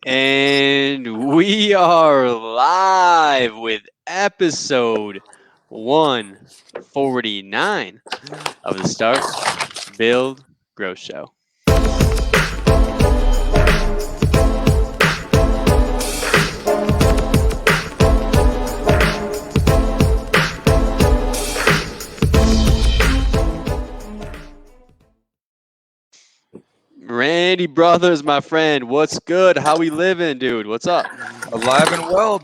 And we are live with episode 149 of the Start, Build, Grow Show. Randy Brothers, my friend, what's good? How we living, dude? What's up? Alive and well,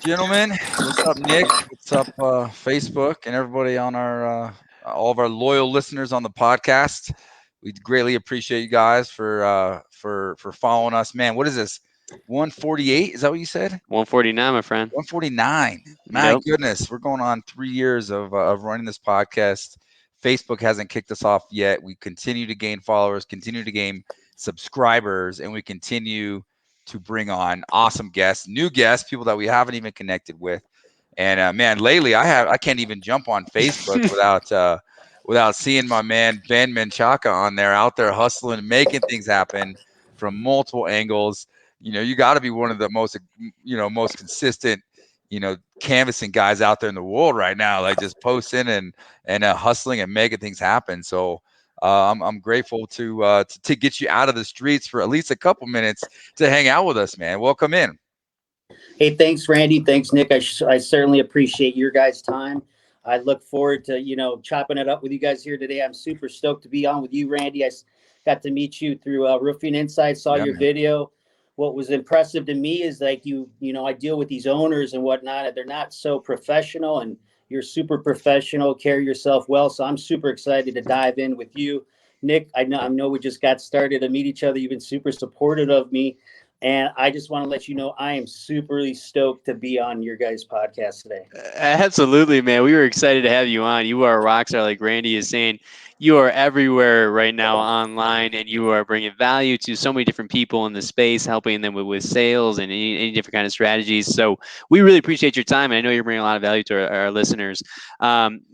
gentlemen. What's up, Nick? What's up, Facebook, and everybody on our all of our loyal listeners on the podcast. We greatly appreciate you guys for following us. Man, what is this? 148? Is that what you said? 149, my friend. 149. My Yep. goodness, we're going on 3 years of running this podcast. Facebook hasn't kicked us off yet. We continue to gain followers, continue to gain subscribers, and we continue to bring on awesome guests, new guests, people that we haven't even connected with. And man, lately I can't even jump on Facebook without seeing my man Ben Menchaca on there, out there hustling and making things happen from multiple angles. You got to be one of the most consistent, canvassing guys out there in the world right now, like just posting and hustling and making things happen. So I'm grateful to get you out of the streets for at least a couple minutes to hang out with us, man. Welcome in. Hey, thanks, Randy. Thanks, Nick. I certainly appreciate your guys' time. I look forward to, chopping it up with you guys here today. I'm super stoked to be on with you, Randy. I got to meet you through Roofing Insight, saw your video. What was impressive to me is like I deal with these owners and whatnot. They're not so professional, and you're super professional, carry yourself well. So I'm super excited to dive in with you. Nick, I know we just got started to meet each other. You've been super supportive of me. And I just want to let you know I am superly stoked to be on your guys' podcast today. Absolutely, man. We were excited to have you on. You are a rock star, like Randy is saying. You are everywhere right now online, and you are bringing value to so many different people in the space, helping them with sales and any different kind of strategies. So we really appreciate your time, and I know you're bringing a lot of value to our listeners.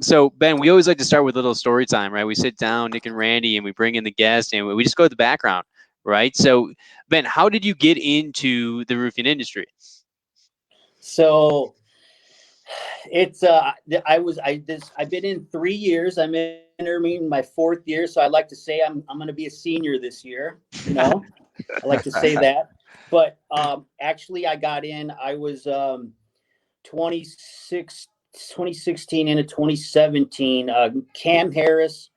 So, Ben, we always like to start with a little story time, right? We sit down, Nick and Randy, and we bring in the guest, and we just go to the background, right? So, Ben, how did you get into the roofing industry? So it's I've been in 3 years. I'm entering my 4th year, so I like to say I'm going to be a senior this year. I like to say that. But actually, I got in. I was 2016 into 2017. Cam Harris,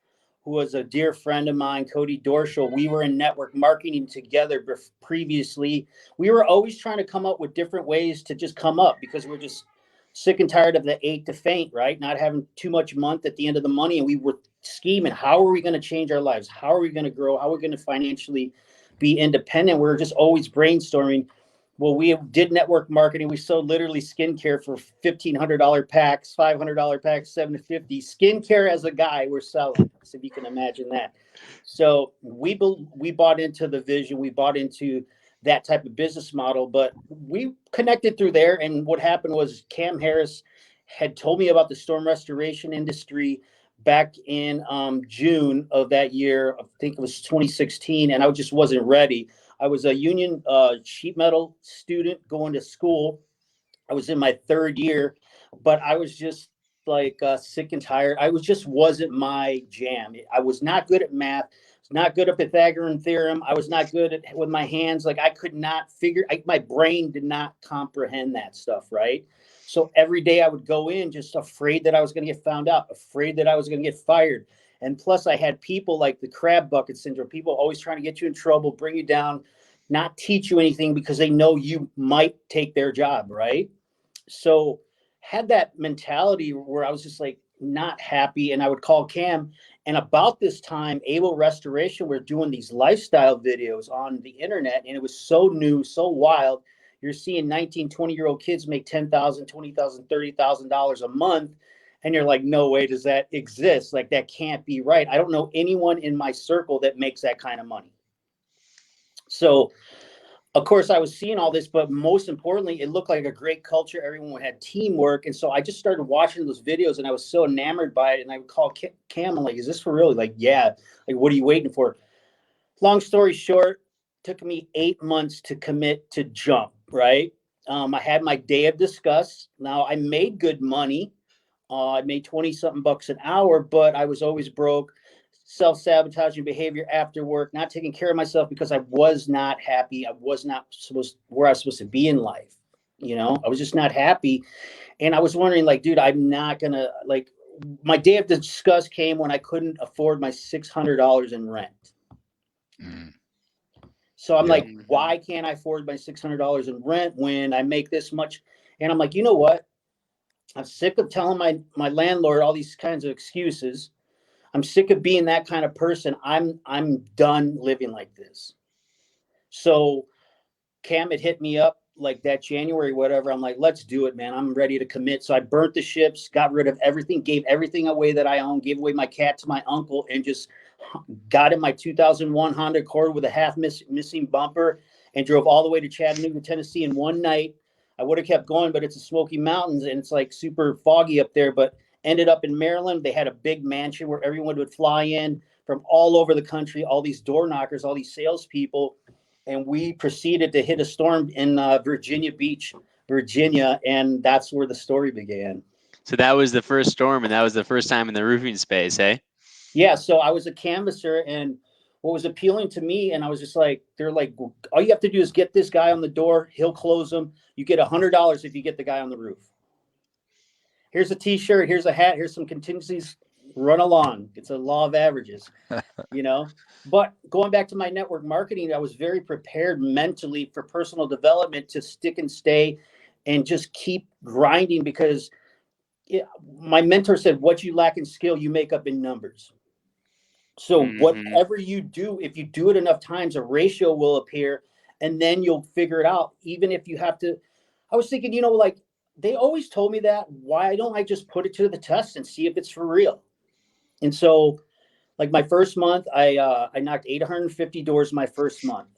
who was a dear friend of mine, Cody Dorschel, we were in network marketing together previously. We were always trying to come up with different ways to just come up because we're just sick and tired of the ache to faint, right? Not having too much month at the end of the money. And we were scheming, how are we going to change our lives? How are we going to grow? How are we going to financially be independent? We're just always brainstorming. Well, we did network marketing. We sold literally skincare for $1,500 packs, $500 packs, $750. Skincare as a guy, we're selling. So if you can imagine that. So we bought into the vision. We bought into that type of business model, but we connected through there. And what happened was Cam Harris had told me about the storm restoration industry back in June of that year. I think it was 2016, and I just wasn't ready. I was a union sheet metal student going to school. I was in my 3rd year, but I was just like sick and tired. Wasn't my jam. I was not good at math. Not good at Pythagorean theorem. I was not good at with my hands. Like I could not my brain did not comprehend that stuff, right? So every day I would go in just afraid that I was going to get found out, afraid that I was going to get fired. And plus I had people like the crab bucket syndrome, people always trying to get you in trouble, bring you down, not teach you anything because they know you might take their job, right? So had that mentality where I was just like not happy, and I would call Cam. And about this time, Able Restoration were doing these lifestyle videos on the internet, and it was so new, so wild. You're seeing 19, 20-year-old kids make $10,000, $20,000, $30,000 a month. And you're like, no way does that exist. Like, that can't be right. I don't know anyone in my circle that makes that kind of money. So, of course, I was seeing all this, but most importantly, it looked like a great culture. Everyone had teamwork. And so I just started watching those videos, and I was so enamored by it. And I would call Cam, I'm like, is this for real? Like, yeah. Like, what are you waiting for? Long story short, took me 8 months to commit to jump, right? I had my day of disgust. Now I made good money. I made 20 something bucks an hour, but I was always broke, self-sabotaging behavior after work, not taking care of myself because I was not happy. I was not supposed where I was supposed to be in life. I was just not happy. And I was wondering, like, dude, I'm not gonna like my day of disgust came when I couldn't afford my $600 in rent. Mm. So I'm Yep. like, why can't I afford my $600 in rent when I make this much? And I'm like, you know what? I'm sick of telling my landlord all these kinds of excuses. I'm sick of being that kind of person. I'm done living like this. So Cam had hit me up like that January, whatever. I'm like, let's do it, man. I'm ready to commit. So I burnt the ships, got rid of everything, gave everything away that I own, gave away my cat to my uncle, and just got in my 2001 Honda Accord with a half missing bumper and drove all the way to Chattanooga, Tennessee in one night. I would have kept going, but it's the Smoky Mountains and it's like super foggy up there, but ended up in Maryland. They had a big mansion where everyone would fly in from all over the country, all these door knockers, all these salespeople. And we proceeded to hit a storm in Virginia Beach, Virginia. And that's where the story began. So that was the first storm, and that was the first time in the roofing space, eh? Yeah, so I was a canvasser, and what was appealing to me, and I was just like, they're like, all you have to do is get this guy on the door, he'll close them. You get $100 if you get the guy on the roof. Here's a T-shirt, here's a hat, here's some contingencies. Run along. It's a law of averages, But going back to my network marketing, I was very prepared mentally for personal development to stick and stay, and just keep grinding because my mentor said, what you lack in skill, you make up in numbers. So whatever you do, if you do it enough times, a ratio will appear and then you'll figure it out. Even if you have to, I was thinking, like they always told me that, why don't I just put it to the test and see if it's for real? And so like my first month, I knocked 850 doors my first month.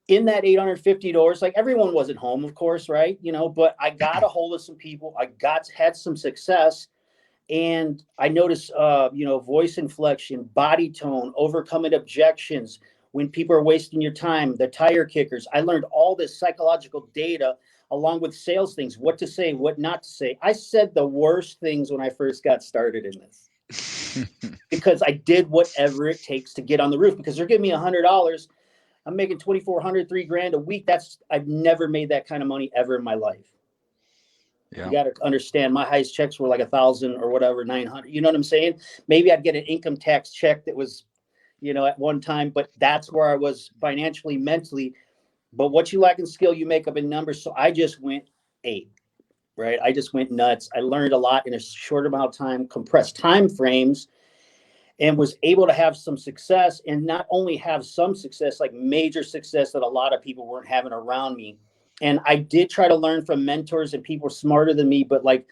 In that 850 doors, like everyone wasn't home, of course, right? But I got a hold of some people. Had some success. And I noticed, voice inflection, body tone, overcoming objections, when people are wasting your time, the tire kickers. I learned all this psychological data along with sales things, what to say, what not to say. I said the worst things when I first got started in this because I did whatever it takes to get on the roof because they're giving me $100. I'm making $2,400, $3,000 a week. I've never made that kind of money ever in my life. Yeah. You got to understand my highest checks were like 1,000 or whatever, 900. You know what I'm saying? Maybe I'd get an income tax check that was, at one time, but that's where I was financially, mentally. But what you lack in skill, you make up in numbers. So I just went 8, right? I just went nuts. I learned a lot in a short amount of time, compressed time frames, and was able to have some success, and not only have some success, like major success that a lot of people weren't having around me. And I did try to learn from mentors and people smarter than me, but like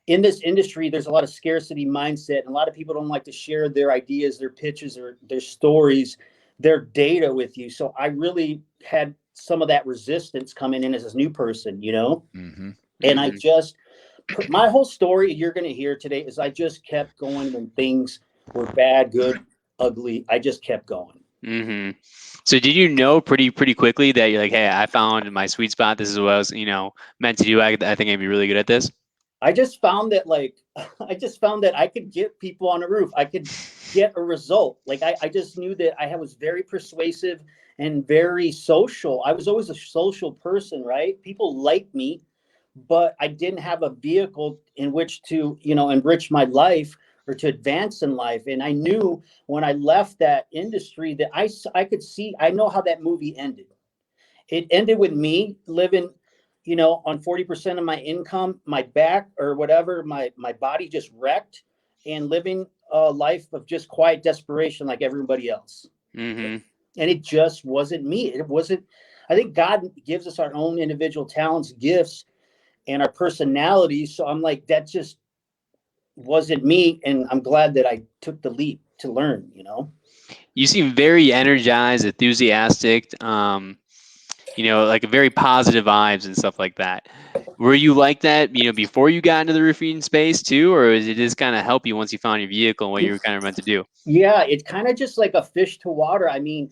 in this industry, there's a lot of scarcity mindset, and a lot of people don't like to share their ideas, their pitches, or their stories, their data with you. So I really had some of that resistance coming in as a new person, And I just put my whole story you're going to hear today is I just kept going when things were bad, good, ugly. I just kept going. So did you know pretty quickly that you're like, hey, I found my sweet spot. This is what I was, meant to do. I think I'd be really good at this. I just found that I could get people on a roof. I could get a result. Like I just knew that I was very persuasive and very social. I was always a social person, right? People liked me, but I didn't have a vehicle in which to, enrich my life or to advance in life. And I knew when I left that industry that I could see, I know how that movie ended. It ended with me living, on 40% of my income, my back or whatever, my body just wrecked, and living a life of just quiet desperation like everybody else. And it just wasn't me. It wasn't, I think God gives us our own individual talents, gifts, and our personalities. So I'm like, that just wasn't me. And I'm glad that I took the leap to learn, You seem very energized, enthusiastic, like very positive vibes and stuff like that. Were you like that, before you got into the roofing space too, or did it just kind of help you once you found your vehicle and what you were kind of meant to do? Yeah, it's kind of just like a fish to water. I mean,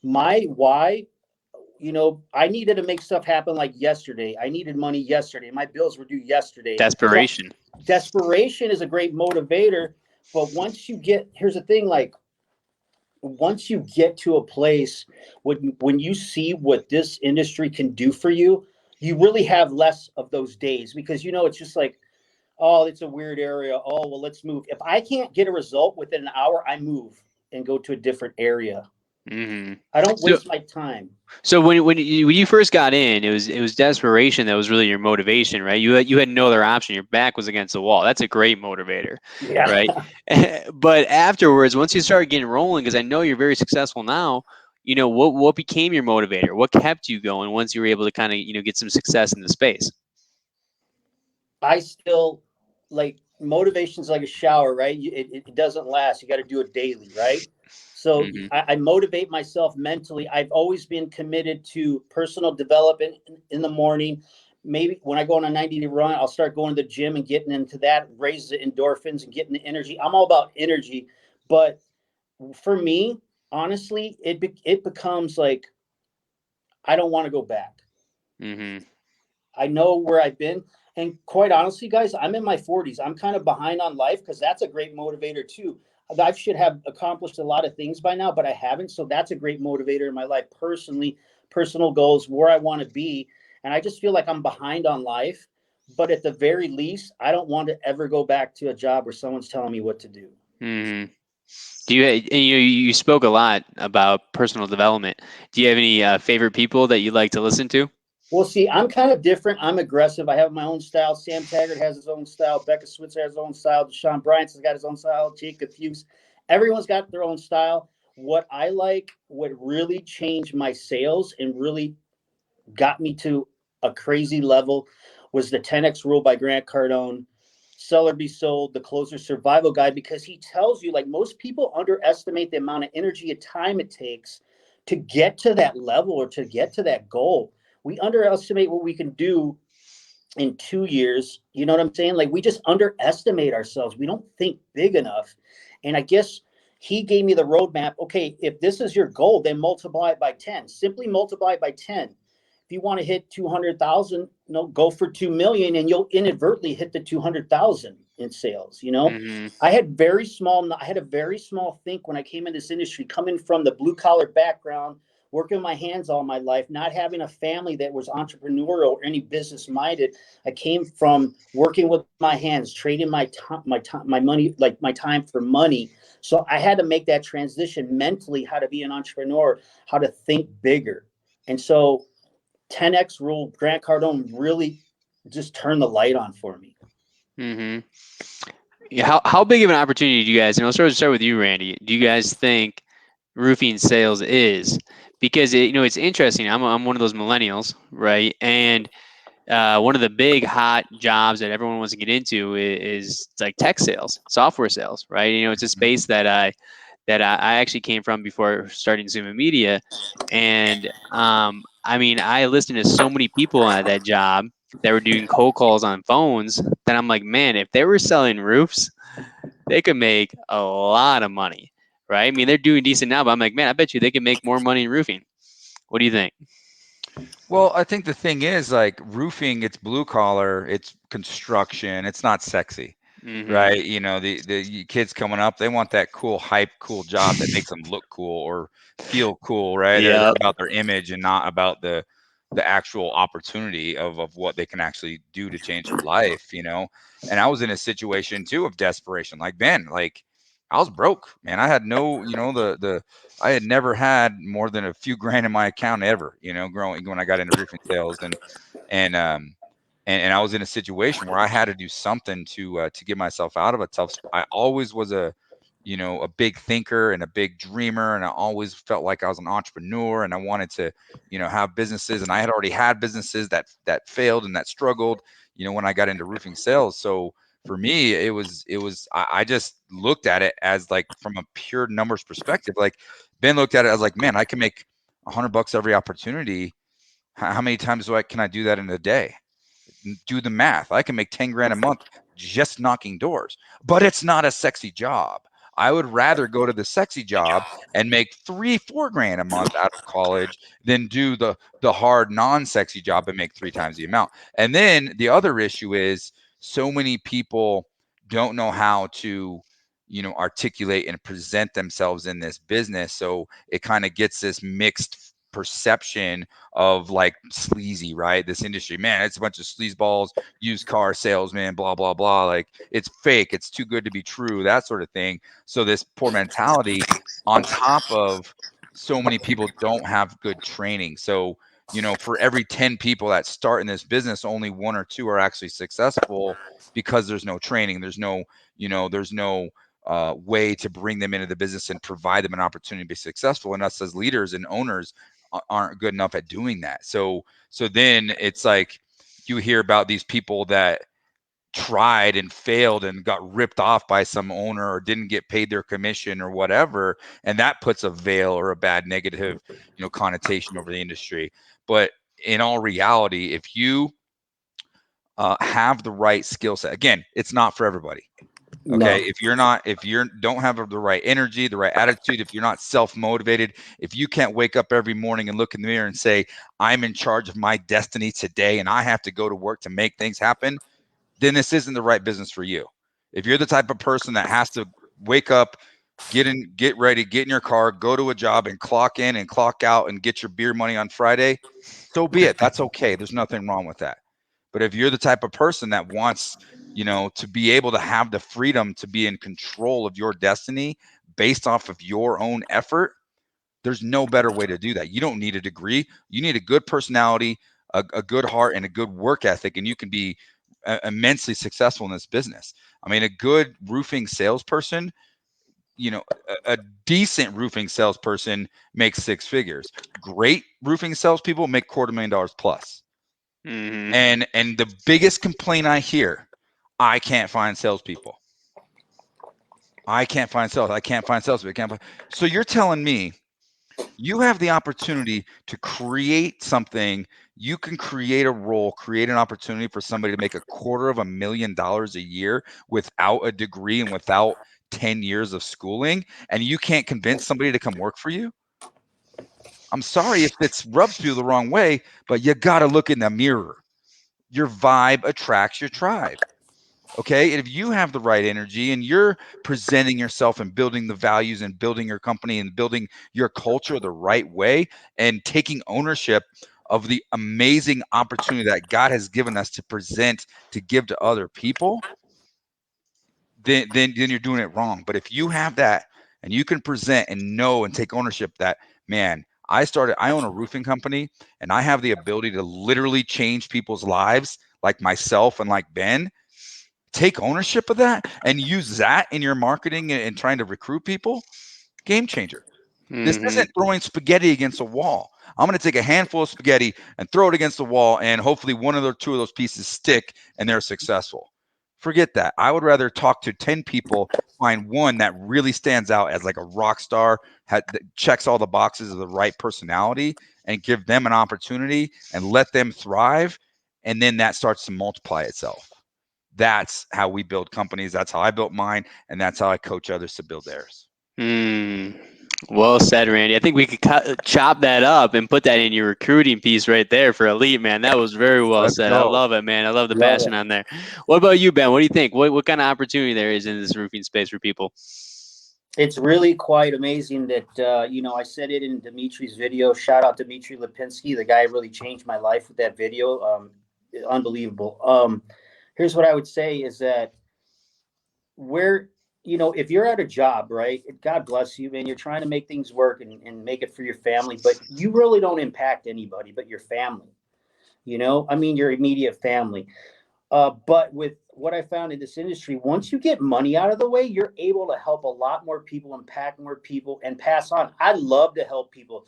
My why, I needed to make stuff happen like yesterday. I needed money yesterday. My bills were due yesterday. So Desperation. desperation is a great motivator. But here's the thing, like once you get to a place when you see what this industry can do for you, you really have less of those days because it's just like, oh, it's a weird area. Oh, well, let's move. If I can't get a result within an hour, I move and go to a different area. Hmm. I don't So, waste my time. so when you first got in, it was desperation that was really your motivation, right? You had no other option. Your back was against the wall. That's a great motivator, Yeah. right? But afterwards, once you started getting rolling, because I know you're very successful now, what became your motivator? What kept you going once you were able to kind of get some success in the space? I still like motivation's like a shower, right? It doesn't last. You got to do it daily, right? So Hmm. I motivate myself mentally. I've always been committed to personal development in the morning. Maybe when I go on a 90-day run, I'll start going to the gym and getting into that, raises the endorphins and getting the energy. I'm all about energy. But for me, honestly, it becomes like I don't want to go back. Hmm. I know where I've been. And quite honestly, guys, I'm in my 40s. I'm kind of behind on life because that's a great motivator too. I should have accomplished a lot of things by now, but I haven't. So that's a great motivator in my life personally, personal goals, where I want to be. And I just feel like I'm behind on life. But at the very least, I don't want to ever go back to a job where someone's telling me what to do. Hmm. Do you and you spoke a lot about personal development? Do you have any favorite people that you like to listen to? Well, see, I'm kind of different. I'm aggressive. I have my own style. Sam Taggart has his own style. Becca Switzer has his own style. Deshaun Bryant's has got his own style. Jacob Hughes. Everyone's got their own style. What I like, what really changed my sales and really got me to a crazy level was the 10X rule by Grant Cardone. Sell or be sold, the closer survival guide, because he tells you, like, most people underestimate the amount of energy and time it takes to get to that level or to get to that goal. We underestimate what we can do in 2 years. You know what I'm saying? Like we just underestimate ourselves. We don't think big enough. And I guess he gave me the roadmap. Okay, if this is your goal, then multiply it by 10. Simply multiply it by 10. If you want to hit 200,000, go for 2 million and you'll inadvertently hit the 200,000 in sales. Hmm. I had a very small think when I came in this industry, coming from the blue collar background, working with my hands all my life, not having a family that was entrepreneurial or any business minded. I came from working with my hands, trading my money, like my time for money. So I had to make that transition mentally, how to be an entrepreneur, how to think bigger. And so 10X rule, Grant Cardone really just turned the light on for me. Hmm. Yeah, how big of an opportunity do you guys? And I'll start with you, Randy. Do you guys think roofing sales is? Because it's interesting. I'm one of those millennials, right? And one of the big hot jobs that everyone wants to get into is like tech sales, software sales, right? It's a space that I actually came from before starting Zoom Media, and I mean, I listened to so many people at that job that were doing cold calls on phones that I'm like, man, if they were selling roofs, they could make a lot of money, right? I mean, they're doing decent now, but I'm like, man, I bet you they could make more money in roofing. What do you think? Well, I think the thing is like roofing, it's blue collar, it's construction, it's not sexy, Hmm. right? The kids coming up, they want that cool hype, cool job that makes them look cool or feel cool, right? They're Yep. about their image and not about the actual opportunity of what they can actually do to change their life. And I was in a situation too of desperation. Like, man, like I was broke, man. I had no, the I had never had more than a few grand in my account ever, growing when I got into roofing sales, and and I was in a situation where I had to do something to get myself out of a tough. I always was a big thinker and a big dreamer, and I always felt like I was an entrepreneur, and I wanted to, have businesses, and I had already had businesses that failed and that struggled, when I got into roofing sales. So for me, I just looked at it as like from a pure numbers perspective. Like Ben looked at it as like, man, I can make $100 every opportunity. How many times can I do that in a day? Do the math. I can make 10 grand a month just knocking doors, but it's not a sexy job. I would rather go to the sexy job and make 3-4 grand a month out of college than do the hard non-sexy job and make 3 times the amount. And then the other issue is so many people don't know how to, articulate and present themselves in this business. So it kind of gets this mixed perception of like sleazy, right? This industry, man, it's a bunch of sleazeballs, used car salesman, blah, blah, blah. Like it's fake. It's too good to be true, that sort of thing. So this poor mentality on top of so many people don't have good training. So, for every 10 people that start in this business, only 1 or 2 are actually successful because there's no training. There's no, there's no way to bring them into the business and provide them an opportunity to be successful. And us as leaders and owners aren't good enough at doing that. So then it's like you hear about these people that tried and failed and got ripped off by some owner or didn't get paid their commission or whatever, and that puts a veil or a bad negative connotation over the industry. But in all reality, if you have the right skill set, again, it's not for everybody. Okay. No. If you don't have the right energy, the right attitude, if you're not self-motivated, if you can't wake up every morning and look in the mirror and say, I'm in charge of my destiny today and I have to go to work to make things happen, then this isn't the right business for you. If you're the type of person that has to wake up, get ready, get in your car, go to a job and clock in and clock out and get your beer money on Friday, so be it. That's okay. There's nothing wrong with that. But if you're the type of person that wants, to be able to have the freedom to be in control of your destiny based off of your own effort, there's no better way to do that. You don't need a degree. You need a good personality, a good heart, and a good work ethic, and you can be immensely successful in this business. I mean, a good roofing salesperson, a decent roofing salesperson makes 6 figures. Great roofing salespeople make $250,000 plus. Mm-hmm. And the biggest complaint I hear, I can't find salespeople. I can't find sales. I can't find salespeople. So you're telling me you have the opportunity to create something. You can create a role, create an opportunity for somebody to make $250,000 a year without a degree and without 10 years of schooling, and you can't convince somebody to come work for you? I'm sorry if it rubs you the wrong way, but you got to look in the mirror. Your vibe attracts your tribe. Okay. And if you have the right energy and you're presenting yourself and building the values and building your company and building your culture the right way and taking ownership of the amazing opportunity that God has given us to present, to give to other people, then you're doing it wrong. But if you have that and you can present and know and take ownership that, man, I own a roofing company and I have the ability to literally change people's lives like myself and like Ben. Take ownership of that and use that in your marketing and trying to recruit people. Game changer. This isn't throwing spaghetti against a wall. I'm going to take a handful of spaghetti and throw it against the wall, and hopefully 1 or 2 of those pieces stick and they're successful. Forget that. I would rather talk to 10 people, find one that really stands out as like a rock star, that checks all the boxes of the right personality, and give them an opportunity and let them thrive. And then that starts to multiply itself. That's how we build companies. That's how I built mine. And that's how I coach others to build theirs. Well said, Randy. I think we could chop that up and put that in your recruiting piece right there for Elite, man. That was very well Let's said. go. I love it, man. I love the passion on there. What about you, Ben? What do you think? What kind of opportunity there is in this roofing space for people? It's really quite amazing that, I said it in Dimitri's video. Shout out Dimitri Lipinski. The guy really changed my life with that video. Unbelievable. Here's what I would say is that if you're at a job, right, God bless you, man, you're trying to make things work and make it for your family, but you really don't impact anybody but your family, your immediate family. But with what I found in this industry, once you get money out of the way, you're able to help a lot more people, impact more people, and pass on. I love to help people.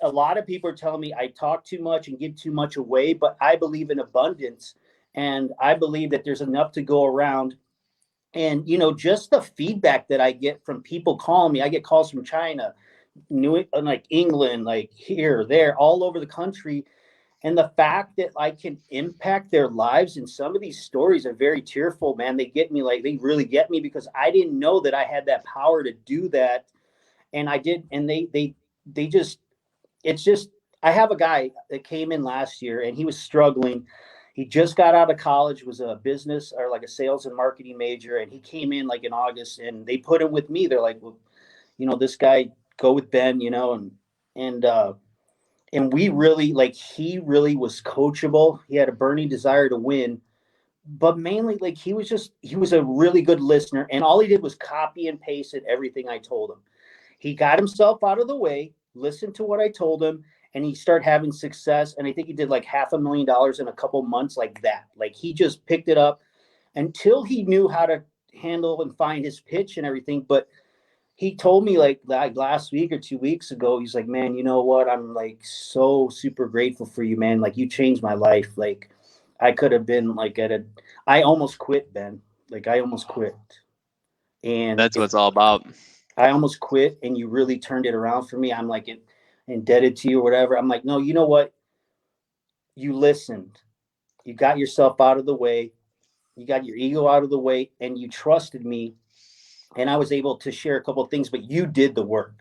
A lot of people are telling me I talk too much and give too much away, but I believe in abundance, and I believe that there's enough to go around. And, just the feedback that I get from people calling me, I get calls from China, like England, like here, there, all over the country. And the fact that I can impact their lives, and some of these stories are very tearful, man. They get me, like, they really get me, because I didn't know that I had that power to do that. And I did. And they just, it's just, I have a guy that came in last year and he was struggling. He just got out of college, was a business or like a sales and marketing major. And he came in like in August, and they put him with me. They're like, well, this guy, go with Ben, and, and we really, like, he really was coachable. He had a burning desire to win, but mainly, like, he was a really good listener. And all he did was copy and paste it, everything I told him. He got himself out of the way, listened to what I told him, and he started having success. And I think he did like $500,000 in a couple months, like that. Like, he just picked it up until he knew how to handle and find his pitch and everything. But he told me like last week or 2 weeks ago, he's like, man, you know what? I'm like so super grateful for you, man. Like, you changed my life. Like, I could have been like I almost quit, Ben. Like, I almost quit. And That's what it's all about. I almost quit, and you really turned it around for me. I'm like indebted to you or whatever. I'm like, no, you know what? You listened. You got yourself out of the way. You got your ego out of the way, and you trusted me. And I was able to share a couple of things, but you did the work.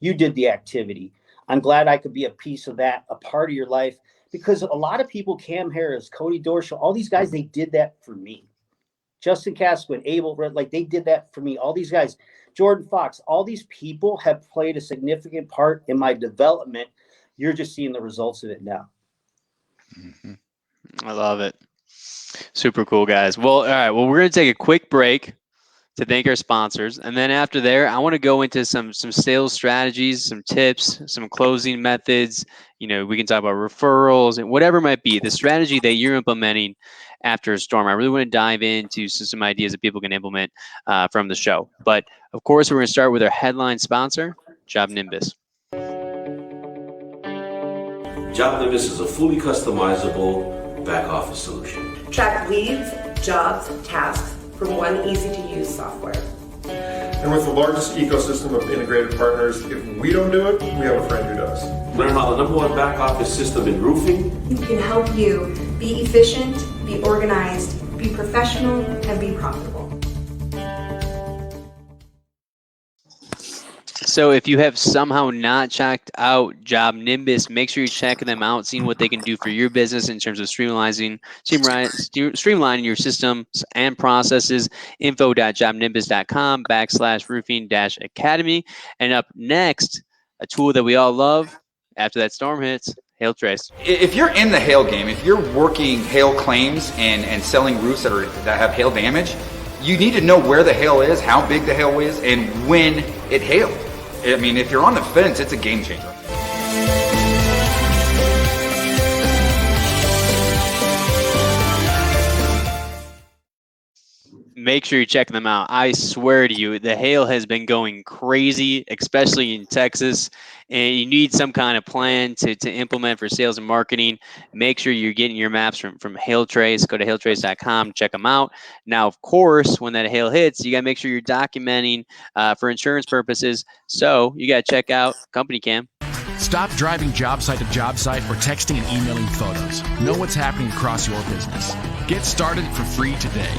You did the activity. I'm glad I could be a piece of that, a part of your life, because a lot of people, Cam Harris, Cody Dorschel, all these guys, they did that for me. Justin Casquin, Abel, like, they did that for me. All these guys, Jordan Fox, all these people have played a significant part in my development. You're just seeing the results of it now. Mm-hmm. I love it. Super cool, guys. Well, all right. Well, we're going to take a quick break to thank our sponsors. And then after there, I want to go into some sales strategies, some tips, some closing methods. We can talk about referrals and whatever it might be, the strategy that you're implementing after a storm. I really want to dive into some ideas that people can implement from the show. But of course, we're going to start with our headline sponsor, Job Nimbus. Job Nimbus is a fully customizable back office solution. Track leads, jobs, tasks from one easy-to-use software. And with the largest ecosystem of integrated partners, if we don't do it, we have a friend who does. Learn how the number one back office system in roofing can help you be efficient, be organized, be professional, and be profitable. So if you have somehow not checked out Job Nimbus, make sure you're checking them out, seeing what they can do for your business in terms of streamlining your systems and processes. info.jobnimbus.com/roofing-academy. And up next, a tool that we all love after that storm hits, Hail Trace. If you're in the hail game, if you're working hail claims and selling roofs that have hail damage, you need to know where the hail is, how big the hail is, and when it hailed. I mean, if you're on the fence, it's a game changer. Make sure you're checking them out. I swear to you, the hail has been going crazy, especially in Texas, and you need some kind of plan to implement for sales and marketing. Make sure you're getting your maps from Hail Trace. Go to hailtrace.com, check them out. Now, of course, when that hail hits, you got to make sure you're documenting for insurance purposes. So you got to check out Company Cam. Stop driving job site to job site or texting and emailing photos. Know what's happening across your business. Get started for free today.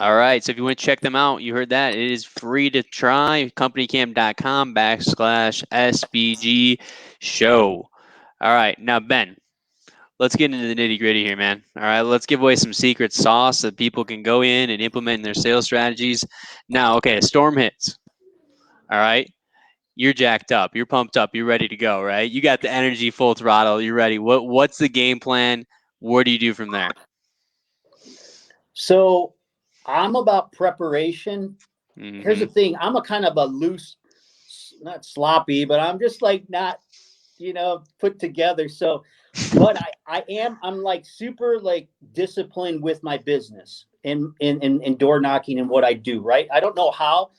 All right. So if you want to check them out, you heard that. It is free to try. CompanyCam.com/SBG show. All right. Now, Ben, let's get into the nitty gritty here, man. All right. Let's give away some secret sauce that people can go in and implement in their sales strategies. Now, okay, a storm hits. All right. You're jacked up. You're pumped up. You're ready to go, right? You got the energy full throttle. You're ready. What's the game plan? What do you do from there? So I'm about preparation. Mm-hmm. Here's the thing. I'm a kind of a loose, not sloppy, but I'm just like not, put together. So, but I'm like super like disciplined with my business and door knocking and what I do, right? I don't know how,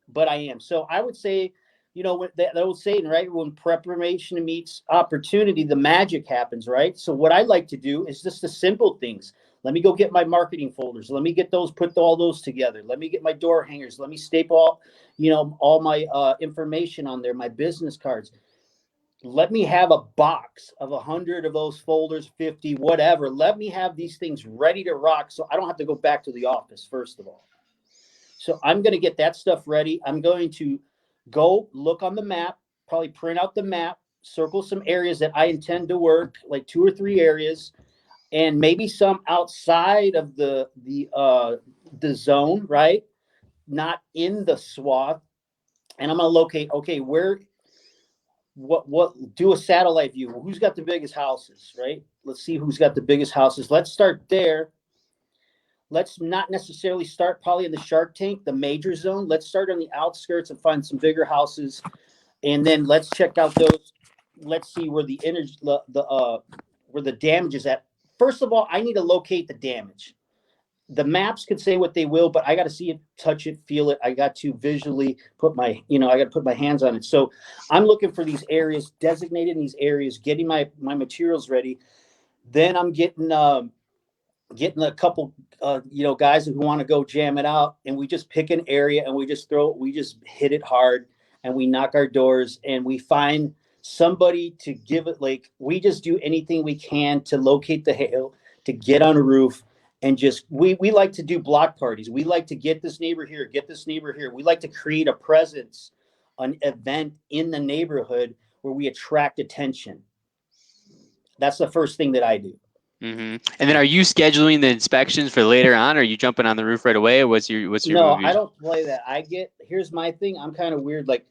but I am. So I would say, that old saying, right? When preparation meets opportunity, the magic happens, right? So what I like to do is just the simple things. Let me go get my marketing folders. Let me get those, put all those together. Let me get my door hangers. Let me staple all my information on there, my business cards. Let me have a box of 100 of those folders, 50, whatever. Let me have these things ready to rock so I don't have to go back to the office, first of all. So I'm going to get that stuff ready. I'm going to go look on the map, probably print out the map, circle some areas that I intend to work, like 2 or 3 areas, and maybe some outside of the zone, right? Not in the swath. And I'm going to locate, okay, what do a satellite view. Who's got the biggest houses, right? Let's see who's got the biggest houses. Let's start there. Let's not necessarily start probably in the Shark Tank, the major zone. Let's start on the outskirts and find some bigger houses. And then let's check out those. Let's see where the where the damage is at. First of all, I need to locate the damage. The maps can say what they will, but I got to see it, touch it, feel it. I got to visually put I got to put my hands on it. So I'm looking for these areas, designated in these areas, getting my materials ready. Then I'm getting a couple, guys who want to go jam it out, and we just pick an area and we just hit it hard, and we knock our doors and we find somebody to give it. Like, we just do anything we can to locate the hail, to get on a roof. And just, we like to do block parties. We like to get this neighbor here, get this neighbor here. We like to create a presence, an event in the neighborhood where we attract attention. That's the first thing that I do. Mm-hmm. And then, are you scheduling the inspections for later on, or are you jumping on the roof right away? Or what's your No, move? I don't play that. Here's my thing. I'm kind of weird. Like,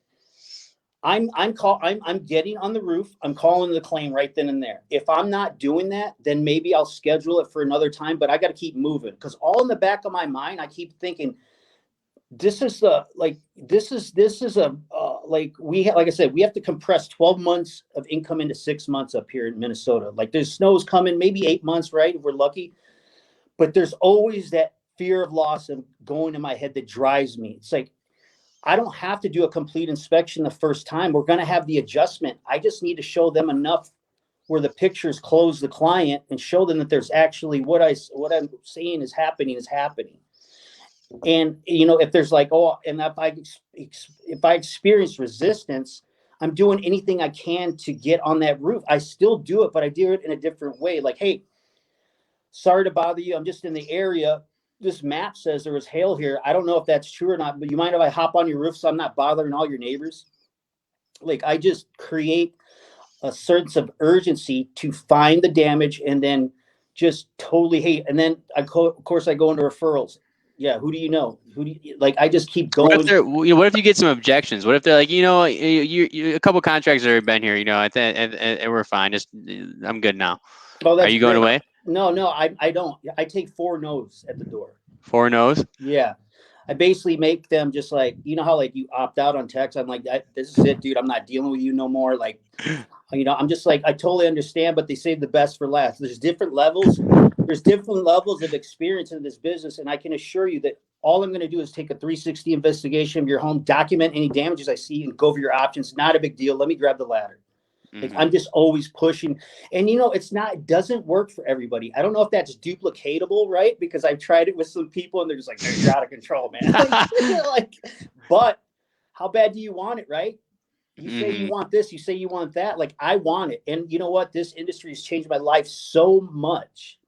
I'm getting on the roof. I'm calling the claim right then and there. If I'm not doing that, then maybe I'll schedule it for another time, but I got to keep moving, because all in the back of my mind, I keep thinking, like I said, we have to compress 12 months of income into 6 months up here in Minnesota. Like, there's snow's coming, maybe 8 months, right? If we're lucky, but there's always that fear of loss and going in my head that drives me. It's like, I don't have to do a complete inspection the first time. We're going to have the adjustment. I just need to show them enough where the pictures close the client and show them that there's actually what I'm saying is happening. And, if there's like, and if I experience resistance, I'm doing anything I can to get on that roof. I still do it, but I do it in a different way. Like, hey, sorry to bother you. I'm just in the area. This map says there was hail here. I don't know if that's true or not, but you mind if I hop on your roof so I'm not bothering all your neighbors? Like, I just create a sense of urgency to find the damage, and then just totally hate. And then of course I go into referrals. Yeah, who do you know? I just keep going. What if you get some objections? What if they're like, you a couple contractors have been here, and we're fine. I'm good now. Oh, are you going away? No, I don't. I take 4 no's at the door. 4 no's? Yeah. I basically make them just like, how like you opt out on text. I'm like, this is it, dude. I'm not dealing with you no more. Like, I'm just like, I totally understand, but they save the best for last. There's different levels of experience in this business. And I can assure you that all I'm going to do is take a 360 investigation of your home, document any damages I see, and go over your options. Not a big deal. Let me grab the ladder. Like, I'm just always pushing, and it doesn't work for everybody. I don't know if that's duplicatable, right? Because I've tried it with some people and they're just like, you're out of control, man. But how bad do you want it, right? You say you want this, you say you want that. Like, I want it. And you know what? This industry has changed my life so much.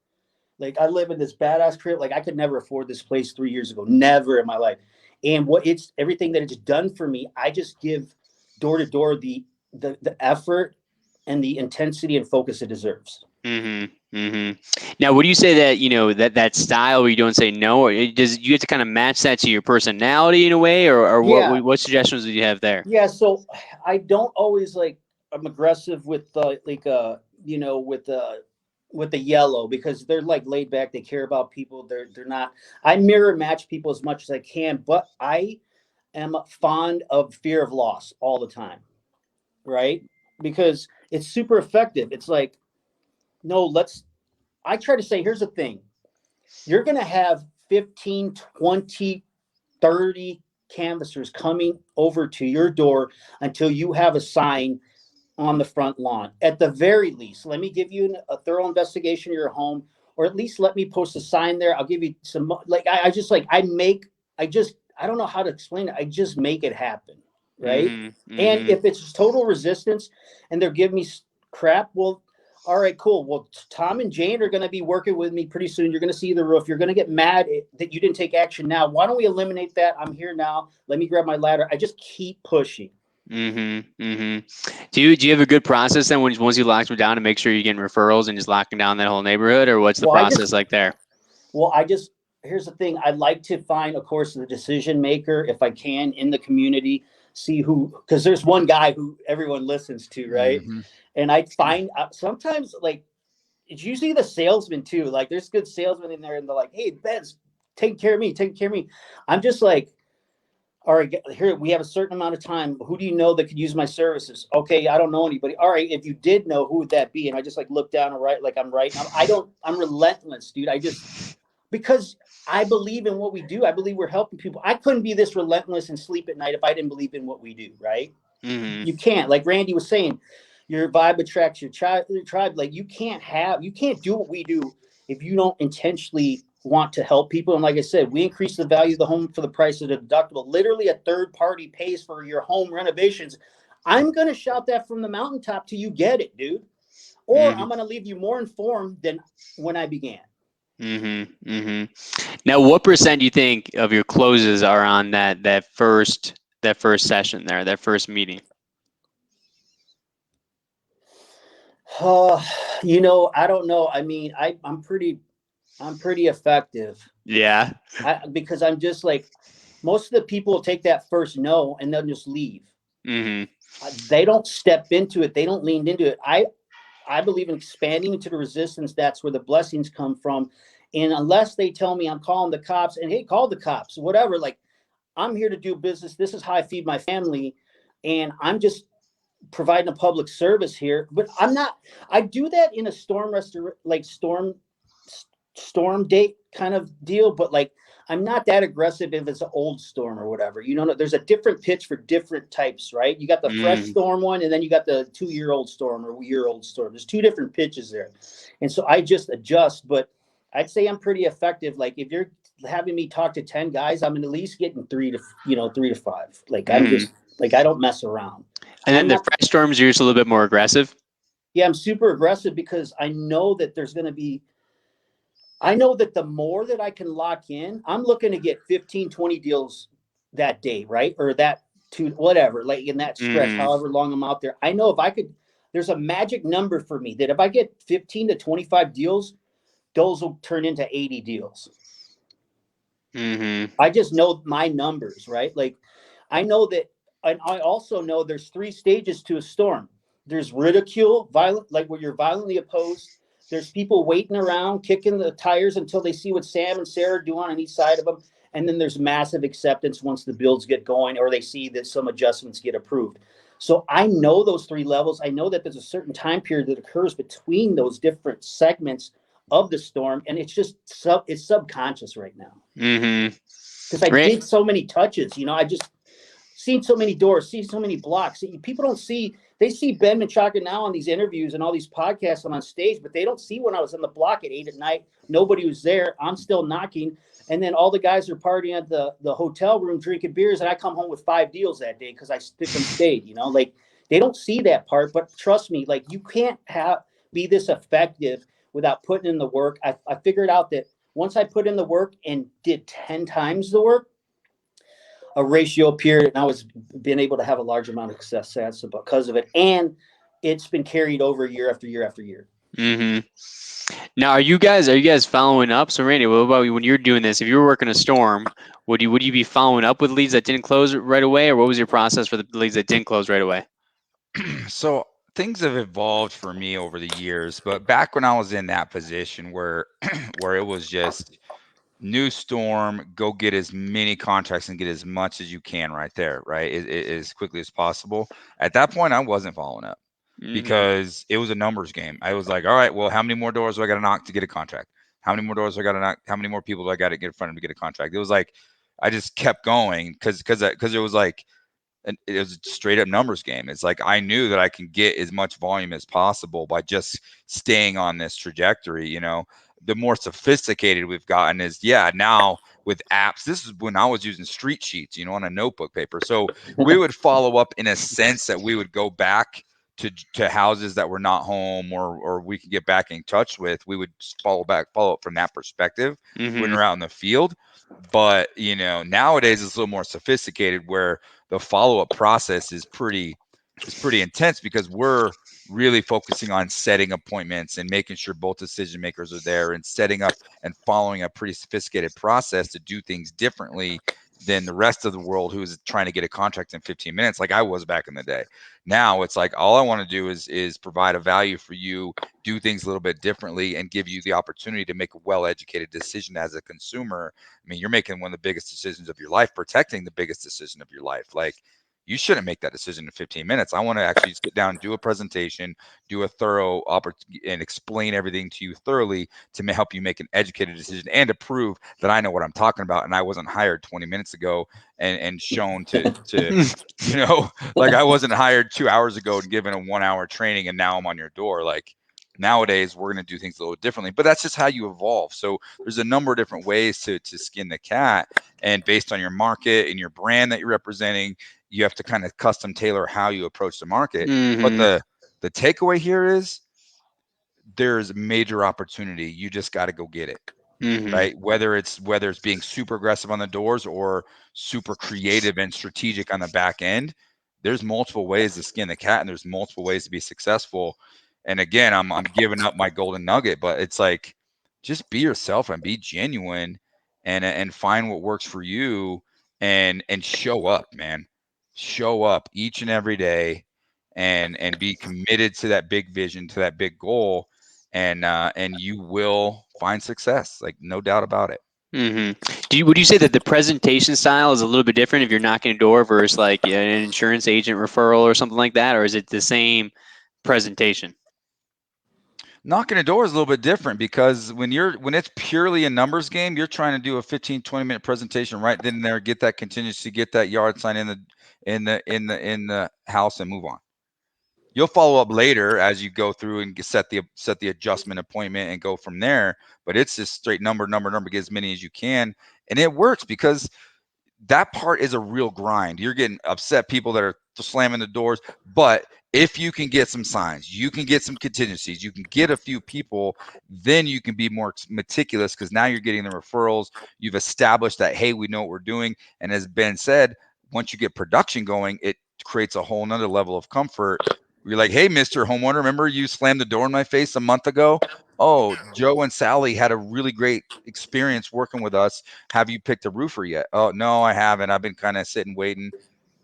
Like, I live in this badass crib. Like, I could never afford this place 3 years ago, never in my life. And everything that it's done for me, I just give door to door the effort and the intensity and focus it deserves. Now, would you say that that style where you don't say no, or you have to kind of match that to your personality in a way, or Yeah. what suggestions do you have there? Yeah. So I don't always I'm aggressive with with the yellow, because they're like laid back. They care about people. They're not, I mirror match people as much as I can, but I am fond of fear of loss all the time. Right? Because it's super effective. It's like, no, I try to say, here's the thing. You're going to have 15, 20, 30 canvassers coming over to your door until you have a sign on the front lawn. At the very least, let me give you a thorough investigation of your home. or at least let me post a sign there. I'll give you some, like, I don't know how to explain it. I just make it happen. Right. And if it's total resistance and they're giving me crap, well, all right, cool. Well, Tom and Jane are going to be working with me pretty soon. You're going to see the roof. You're going to get mad that you didn't take action now. Why don't we eliminate that? I'm here now. Let me grab my ladder. I just keep pushing. Do you have a good process then once you lock them down to make sure you're getting referrals and just locking down that whole neighborhood, or what's the process like there? Well, here's the thing. I'd like to find, of course, the decision maker, if I can, in the community, see who, because there's one guy who everyone listens to, right? And I find sometimes, like, it's usually the salesman too. Like, there's good salesmen in there and they're like, hey, Ben's taking care of me. I'm just like, all right, here, we have a certain amount of time. Who do you know that could use my services? Okay, I don't know anybody. All right, if you did know, who would that be? And I just like look down and write, like I'm writing. I'm relentless, dude. Because I believe in what we do. I believe we're helping people. I couldn't be this relentless and sleep at night if I didn't believe in what we do, right? You can't. Like Randy was saying, your vibe attracts your tribe. Like, you can't do what we do if you don't intentionally want to help people. And like I said, we increase the value of the home for the price of the deductible. Literally, a third party pays for your home renovations. I'm going to shout that from the mountaintop till you get it, dude. Or I'm going to leave you more informed than when I began. Now, what percent do you think of your closes are on that first session there, that first meeting? I don't know. I mean, I'm pretty effective. Yeah. Because I'm just like, most of the people will take that first no and they'll just leave. They don't step into it. They don't lean into it. I believe in expanding into the resistance. That's where the blessings come from. And unless they tell me I'm calling the cops, and hey, call the cops, whatever, like, I'm here to do business. This is how I feed my family. And I'm just providing a public service here. But I do that in a storm date kind of deal. But like, I'm not that aggressive if it's an old storm or whatever. There's a different pitch for different types, right? You got the fresh storm one, and then you got the 2-year-old storm or year-old storm. There's 2 different pitches there. And so I just adjust, but I'd say I'm pretty effective. Like, if you're having me talk to 10 guys, I'm at least getting 3 to 5. Like, I'm just like, I don't mess around. And then the fresh storms, you're just a little bit more aggressive. Yeah, I'm super aggressive because I know that the more that I can lock in, I'm looking to get 15, 20 deals that day, right? Or that to whatever, like in that stretch, however long I'm out there. I know there's a magic number for me that if I get 15 to 25 deals, those will turn into 80 deals. I just know my numbers, right? Like, I know that, and I also know there's 3 stages to a storm. There's ridicule, violent, like where you're violently opposed. There's people waiting around, kicking the tires until they see what Sam and Sarah do on each side of them. And then there's massive acceptance once the builds get going, or they see that some adjustments get approved. So I know those 3 levels. I know that there's a certain time period that occurs between those different segments of the storm. And it's just, it's subconscious right now. Because I did so many touches, I just seen so many doors, see so many blocks. People don't see, they see Ben Menchaca now on these interviews and all these podcasts I'm on stage, but they don't see when I was on the block at 8 at night. Nobody was there. I'm still knocking. And then all the guys are partying at the hotel room, drinking beers. And I come home with 5 deals that day because I stayed, like, they don't see that part. But trust me, like, you can't be this effective without putting in the work. I figured out that once I put in the work and did 10 times the work, a ratio appeared, and I was been able to have a large amount of success because of it. And it's been carried over year after year after year. Now, are you guys following up? So Randy, what about when you're doing this? If you were working a storm, would you be following up with leads that didn't close right away, or what was your process for the leads that didn't close right away? So things have evolved for me over the years, but back when I was in that position where it was just new storm, go get as many contracts and get as much as you can right there, right? As quickly as possible. At that point, I wasn't following up because it was a numbers game. I was like, all right, well, how many more doors do I got to knock to get a contract? How many more doors do I got to knock? How many more people do I got to get in front of to get a contract? It was like, I just kept going because it was like, it was a straight up numbers game. It's like, I knew that I can get as much volume as possible by just staying on this trajectory, the more sophisticated we've gotten is, now with apps. This is when I was using street sheets, on a notebook paper. So we would follow up in a sense that we would go back to houses that were not home, or we could get back in touch with. We would follow up from that perspective when we're out in the field. But nowadays it's a little more sophisticated, where the follow-up process is pretty intense, because we're really focusing on setting appointments and making sure both decision makers are there, and setting up and following a pretty sophisticated process to do things differently than the rest of the world, who's trying to get a contract in 15 minutes like I was back in the day. Now it's like, all I want to do is provide a value for you, do things a little bit differently, and give you the opportunity to make a well-educated decision as a consumer. I mean, you're making one of the biggest decisions of your life, protecting the biggest decision of your life. Like, you shouldn't make that decision in 15 minutes. I want to actually sit down, do a presentation, do a thorough and explain everything to you thoroughly to help you make an educated decision, and to prove that I know what I'm talking about, and I wasn't hired 20 minutes ago and shown to like I wasn't hired 2 hours ago and given a 1 hour training, and now I'm on your door. Like, nowadays we're going to do things a little differently, but that's just how you evolve. So there's a number of different ways to skin the cat, and based on your market and your brand that you're representing, you have to kind of custom tailor how you approach the market. But the takeaway here is, there's major opportunity. You just got to go get it. Right? Whether it's being super aggressive on the doors, or super creative and strategic on the back end, there's multiple ways to skin the cat, and there's multiple ways to be successful. And again, I'm giving up my golden nugget, but it's like, just be yourself and be genuine, and find what works for you, and show up, man. Show up each and every day, and be committed to that big vision, to that big goal, and you will find success, like, no doubt about it. Would you say that the presentation style is a little bit different if you're knocking a door versus like an insurance agent referral or something like that, or is it the same presentation? Knocking a door is a little bit different, because when it's purely a numbers game, you're trying to do a 15-20 minute presentation right then and there, get that contingency, get that yard sign in the house, and move on. You'll follow up later as you go through and set the adjustment appointment and go from there. But it's just straight number, get as many as you can. And it works, because that part is a real grind. You're getting upset people that are slamming the doors. But if you can get some signs, you can get some contingencies, you can get a few people, then you can be more meticulous, because now you're getting the referrals. You've established that, hey, we know what we're doing. And as Ben said, once you get production going, it creates a whole nother level of comfort. You're like, hey, Mr. Homeowner, remember you slammed the door in my face a month ago? Oh, Joe and Sally had a really great experience working with us. Have you picked a roofer yet? Oh, no, I haven't. I've been kind of sitting, waiting.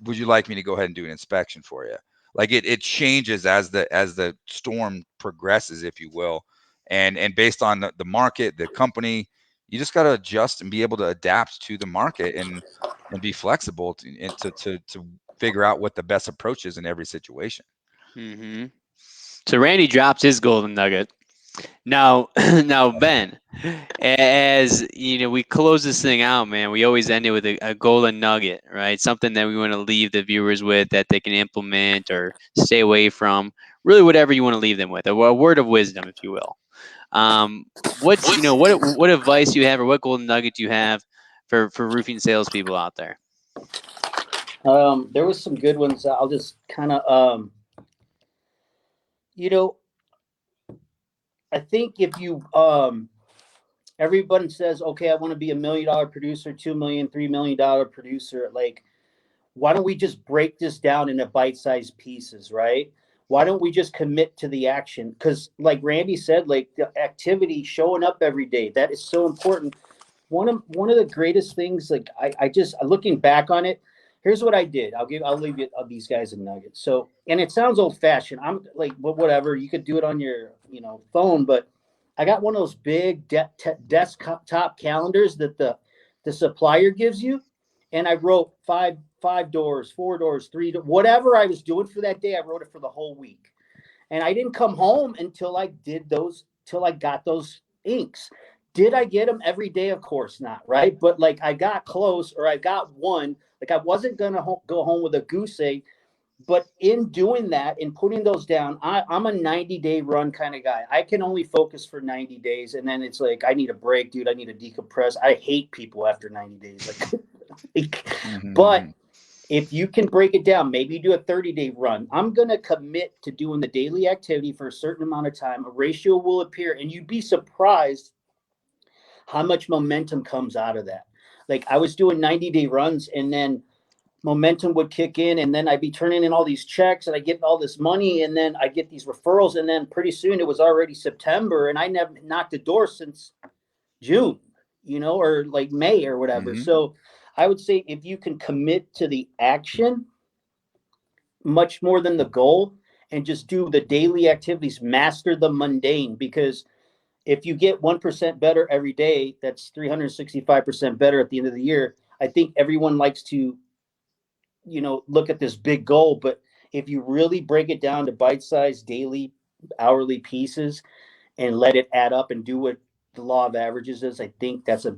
Would you like me to go ahead and do an inspection for you? Like, it changes as the storm progresses, if you will. And based on the market, the company, you just got to adjust and be able to adapt to the market, and be flexible to figure out what the best approach is in every situation. So Randy drops his golden nugget. Now, Ben, as you know, we close this thing out, man. We always end it with a golden nugget, right? Something that we want to leave the viewers with that they can implement or stay away from. Really, whatever you want to leave them with, a word of wisdom, if you will. What advice you have, or what golden nugget do you have for roofing salespeople out there? There was some good ones. I'll just kind of, I think if you, everybody says, okay, I want to be $1 million producer, $2 million, $3 million producer. Like, why don't we just break this down into bite-sized pieces, right? Why don't we just commit to the action? Because like Randy said, like the activity, showing up every day, that is so important. One of the greatest things, like I just looking back on it, here's what I did. I'll leave you these guys a nugget. So, and it sounds old fashioned. I'm like, whatever, you could do it on your, phone, but I got one of those big desktop calendars that the supplier gives you. And I wrote five doors, 4 doors, 3 doors, whatever I was doing for that day. I wrote it for the whole week. And I didn't come home until I got those inks. Did I get them every day? Of course not. Right. But like I got close, or I got one. Like I wasn't going to go home with a goose egg. But in doing that and putting those down, I'm a 90-day run kind of guy. I can only focus for 90 days. And then it's like, I need a break, dude. I need to decompress. I hate people after 90 days. But if you can break it down, maybe you do a 30-day run. I'm going to commit to doing the daily activity for a certain amount of time. A ratio will appear, and you'd be surprised how much momentum comes out of that. Like I was doing 90-day runs, and then momentum would kick in, and then I'd be turning in all these checks, and I get all this money, and then I get these referrals, and then pretty soon it was already September, and I never knocked the door since June, or like May or whatever. So I would say if you can commit to the action much more than the goal and just do the daily activities, master the mundane, because if you get 1% better every day, that's 365% better at the end of the year. I think everyone likes to, look at this big goal, but if you really break it down to bite-sized daily, hourly pieces and let it add up and do what the law of averages is, I think that's a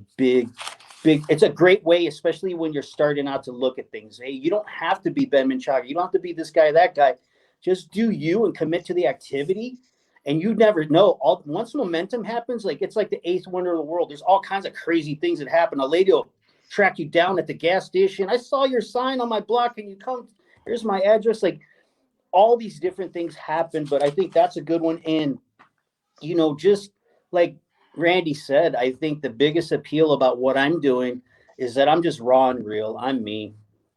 it's a great way, especially when you're starting out, to look at things. Hey, you don't have to be Ben Menchaca. You don't have to be this guy, that guy. Just do you and commit to the activity. And you never know. Once momentum happens, like it's like the eighth wonder of the world. There's all kinds of crazy things that happen. A lady will track you down at the gas station. I saw your sign on my block, and you come. Here's my address. Like all these different things happen, but I think that's a good one. And just like Randy said, I think the biggest appeal about what I'm doing is that I'm just raw and real. I'm me.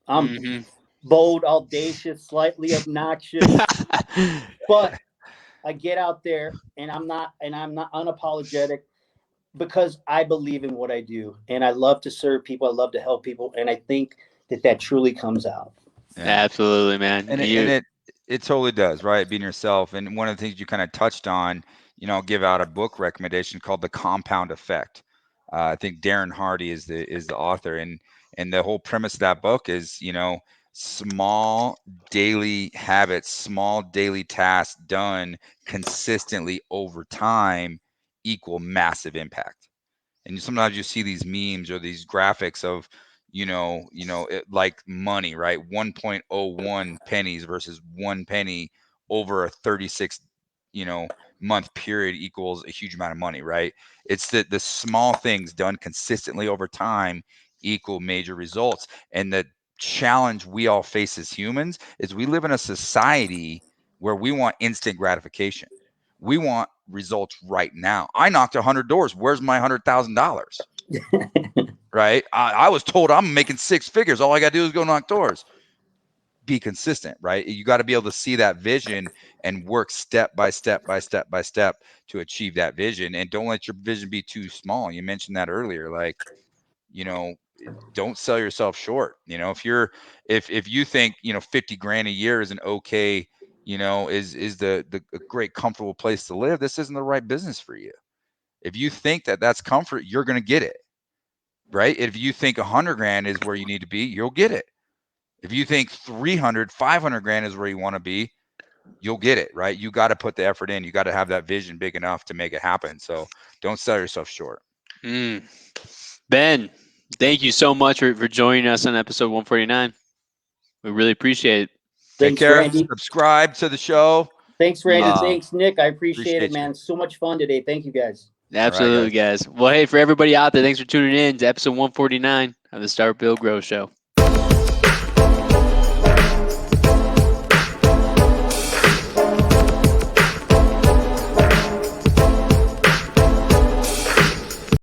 I'm bold, audacious, slightly obnoxious, but I get out there and I'm not unapologetic because I believe in what I do, and I love to serve people. I love to help people, and I think that truly comes out. Yeah. Absolutely, man. And it totally does, right? Being yourself. And one of the things you kind of touched on, give out a book recommendation called The Compound Effect. I think Darren Hardy is the author, and the whole premise of that book is, small daily habits, small daily tasks done consistently over time equal massive impact. And sometimes you see these memes or these graphics of, like money, right? 1.01 pennies versus 1 penny over a 36, month period equals a huge amount of money, right? It's the small things done consistently over time equal major results. And the challenge we all face as humans is we live in a society where we want instant gratification. We want results right now. I knocked 100 doors. Where's my $100,000? Right? I was told I'm making six figures. All I got to do is go knock doors. Be consistent, right? You got to be able to see that vision and work step by step by step by step to achieve that vision. And don't let your vision be too small. You mentioned that earlier. Like, don't sell yourself short. If you think, 50 grand a year is an okay, is the a great comfortable place to live, this isn't the right business for you. If you think that that's comfort, you're going to get it. Right? If you think 100 grand is where you need to be, you'll get it. If you think 300, 500 grand is where you want to be, you'll get it, right? You got to put the effort in. You got to have that vision big enough to make it happen. So don't sell yourself short. Ben, thank you so much for joining us on episode 149. We really appreciate it. Thanks, Take care. Randy. Subscribe to the show. Thanks, Randy. Thanks, Nick. I appreciate it, you. man. So much fun today. Thank you, guys. Absolutely, guys. Well, hey, for everybody out there, thanks for tuning in to episode 149 of the Start Build Grow Show.